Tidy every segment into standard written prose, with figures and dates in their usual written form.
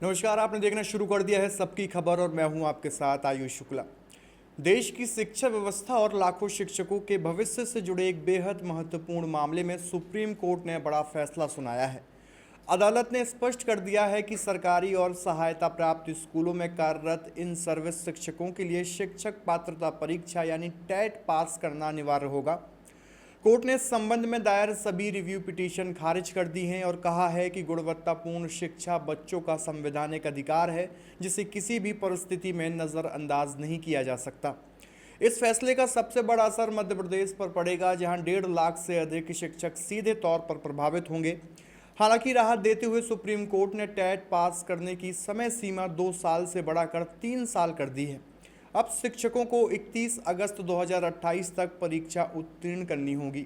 नमस्कार। आपने देखना शुरू कर दिया है सबकी खबर और मैं हूं आपके साथ आयुष शुक्ला। देश की शिक्षा व्यवस्था और लाखों शिक्षकों के भविष्य से जुड़े एक बेहद महत्वपूर्ण मामले में सुप्रीम कोर्ट ने बड़ा फैसला सुनाया है। अदालत ने स्पष्ट कर दिया है कि सरकारी और सहायता प्राप्त स्कूलों में कार्यरत इन सर्विस शिक्षकों के लिए शिक्षक पात्रता परीक्षा यानी टेट पास करना अनिवार्य होगा। कोर्ट ने इस संबंध में दायर सभी रिव्यू पिटीशन खारिज कर दी हैं और कहा है कि गुणवत्तापूर्ण शिक्षा बच्चों का संवैधानिक अधिकार है, जिसे किसी भी परिस्थिति में नज़रअंदाज नहीं किया जा सकता। इस फैसले का सबसे बड़ा असर मध्य प्रदेश पर पड़ेगा, जहां 1.5 लाख से अधिक शिक्षक सीधे तौर पर प्रभावित होंगे। हालांकि राहत देते हुए सुप्रीम कोर्ट ने टेट पास करने की समय सीमा 2 साल से बढ़ाकर 3 साल कर दी है। अब शिक्षकों को 31 अगस्त 2028 तक परीक्षा उत्तीर्ण करनी होगी।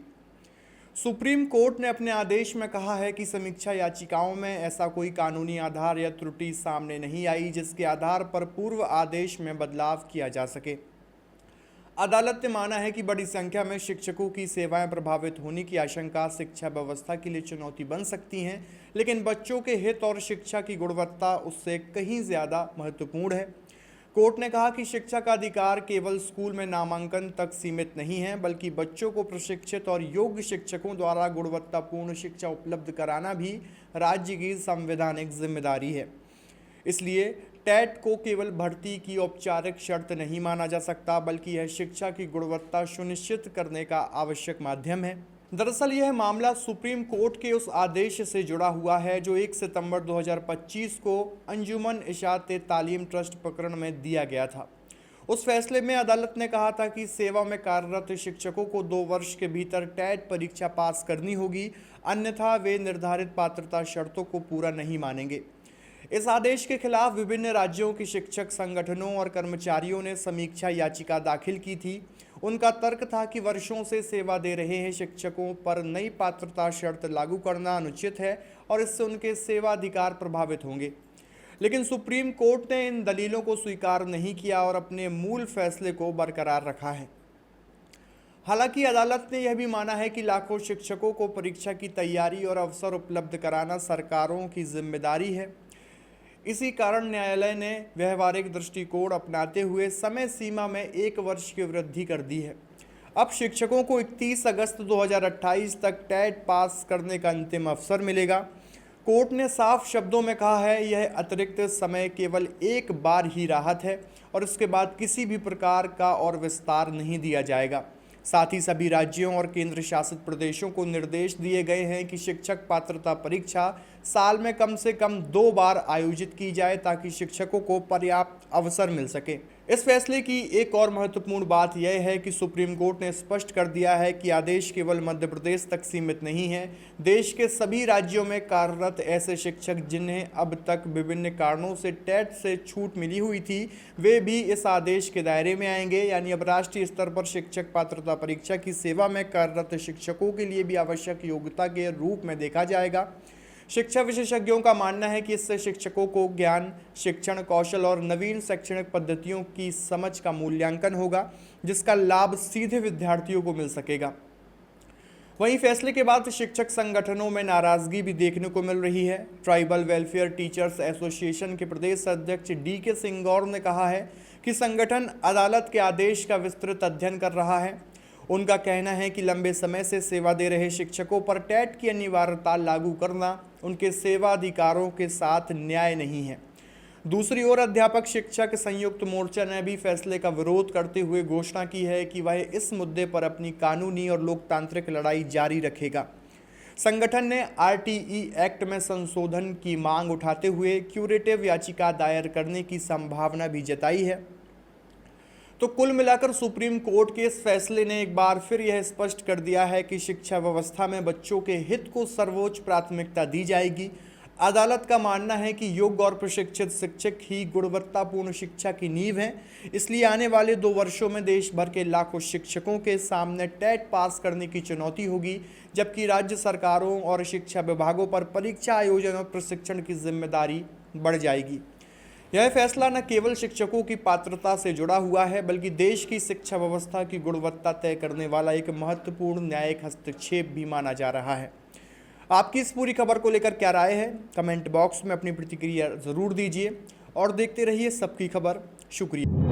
सुप्रीम कोर्ट ने अपने आदेश में कहा है कि समीक्षा याचिकाओं में ऐसा कोई कानूनी आधार या त्रुटि सामने नहीं आई जिसके आधार पर पूर्व आदेश में बदलाव किया जा सके। अदालत ने माना है कि बड़ी संख्या में शिक्षकों की सेवाएं प्रभावित होने की आशंका शिक्षा व्यवस्था के लिए चुनौती बन सकती हैं, लेकिन बच्चों के हित और शिक्षा की गुणवत्ता उससे कहीं ज़्यादा महत्वपूर्ण है। कोर्ट ने कहा कि शिक्षा का अधिकार केवल स्कूल में नामांकन तक सीमित नहीं है, बल्कि बच्चों को प्रशिक्षित और योग्य शिक्षकों द्वारा गुणवत्तापूर्ण शिक्षा उपलब्ध कराना भी राज्य की संवैधानिक जिम्मेदारी है। इसलिए टेट को केवल भर्ती की औपचारिक शर्त नहीं माना जा सकता, बल्कि यह शिक्षा की गुणवत्ता सुनिश्चित करने का आवश्यक माध्यम है। दरअसल यह मामला सुप्रीम कोर्ट के उस आदेश से जुड़ा हुआ है जो 1 सितंबर 2025 को अंजुमन इशात तालीम ट्रस्ट प्रकरण में दिया गया था। उस फैसले में अदालत ने कहा था कि सेवा में कार्यरत शिक्षकों को 2 वर्ष के भीतर टेट परीक्षा पास करनी होगी, अन्यथा वे निर्धारित पात्रता शर्तों को पूरा नहीं मानेंगे। इस आदेश के खिलाफ विभिन्न राज्यों के शिक्षक संगठनों और कर्मचारियों ने समीक्षा याचिका दाखिल की थी। उनका तर्क था कि वर्षों से सेवा दे रहे हैं शिक्षकों पर नई पात्रता शर्त लागू करना अनुचित है और इससे उनके सेवाधिकार प्रभावित होंगे। लेकिन सुप्रीम कोर्ट ने इन दलीलों को स्वीकार नहीं किया और अपने मूल फैसले को बरकरार रखा है। हालांकि अदालत ने यह भी माना है कि लाखों शिक्षकों को परीक्षा की तैयारी और अवसर उपलब्ध कराना सरकारों की जिम्मेदारी है। इसी कारण न्यायालय ने व्यवहारिक दृष्टिकोण अपनाते हुए समय सीमा में 1 वर्ष की वृद्धि कर दी है। अब शिक्षकों को 31 अगस्त 2028 तक टेट पास करने का अंतिम अवसर मिलेगा। कोर्ट ने साफ शब्दों में कहा है यह अतिरिक्त समय केवल एक बार ही राहत है और इसके बाद किसी भी प्रकार का और विस्तार नहीं दिया जाएगा। साथ ही सभी राज्यों और केंद्र शासित प्रदेशों को निर्देश दिए गए हैं कि शिक्षक पात्रता परीक्षा साल में कम से कम 2 बार आयोजित की जाए ताकि शिक्षकों को पर्याप्त अवसर मिल सके। इस फैसले की एक और महत्वपूर्ण बात यह है कि सुप्रीम कोर्ट ने स्पष्ट कर दिया है कि आदेश केवल मध्य प्रदेश तक सीमित नहीं है। देश के सभी राज्यों में कार्यरत ऐसे शिक्षक जिन्हें अब तक विभिन्न कारणों से टेट से छूट मिली हुई थी, वे भी इस आदेश के दायरे में आएंगे। यानी अब राष्ट्रीय स्तर पर शिक्षक पात्रता परीक्षा की सेवा में कार्यरत शिक्षकों के लिए भी आवश्यक योग्यता के रूप में देखा जाएगा। शिक्षा विशेषज्ञों का मानना है कि इससे शिक्षकों को ज्ञान, शिक्षण कौशल और नवीन शैक्षणिक पद्धतियों की समझ का मूल्यांकन होगा, जिसका लाभ सीधे विद्यार्थियों को मिल सकेगा। वहीं फैसले के बाद शिक्षक संगठनों में नाराजगी भी देखने को मिल रही है। ट्राइबल वेलफेयर टीचर्स एसोसिएशन के प्रदेश अध्यक्ष DK सिंगौर ने कहा है कि संगठन अदालत के आदेश का विस्तृत अध्ययन कर रहा है। उनका कहना है कि लंबे समय से सेवा दे रहे शिक्षकों पर टेट की अनिवार्यता लागू करना उनके सेवाधिकारों के साथ न्याय नहीं है। दूसरी ओर अध्यापक शिक्षक संयुक्त मोर्चा ने भी फैसले का विरोध करते हुए घोषणा की है कि वह इस मुद्दे पर अपनी कानूनी और लोकतांत्रिक लड़ाई जारी रखेगा। संगठन ने RTE एक्ट में संशोधन की मांग उठाते हुए क्यूरेटिव याचिका दायर करने की संभावना भी जताई है। तो कुल मिलाकर सुप्रीम कोर्ट के इस फैसले ने एक बार फिर यह स्पष्ट कर दिया है कि शिक्षा व्यवस्था में बच्चों के हित को सर्वोच्च प्राथमिकता दी जाएगी। अदालत का मानना है कि योग्य और प्रशिक्षित शिक्षक ही गुणवत्तापूर्ण शिक्षा की नींव हैं। इसलिए आने वाले 2 वर्षों में देश भर के लाखों शिक्षकों के सामने टेट पास करने की चुनौती होगी, जबकि राज्य सरकारों और शिक्षा विभागों पर परीक्षा आयोजन और प्रशिक्षण की जिम्मेदारी बढ़ जाएगी। यह फैसला न केवल शिक्षकों की पात्रता से जुड़ा हुआ है, बल्कि देश की शिक्षा व्यवस्था की गुणवत्ता तय करने वाला एक महत्वपूर्ण न्यायिक हस्तक्षेप भी माना जा रहा है। आपकी इस पूरी खबर को लेकर क्या राय है, कमेंट बॉक्स में अपनी प्रतिक्रिया ज़रूर दीजिए और देखते रहिए सबकी खबर। शुक्रिया।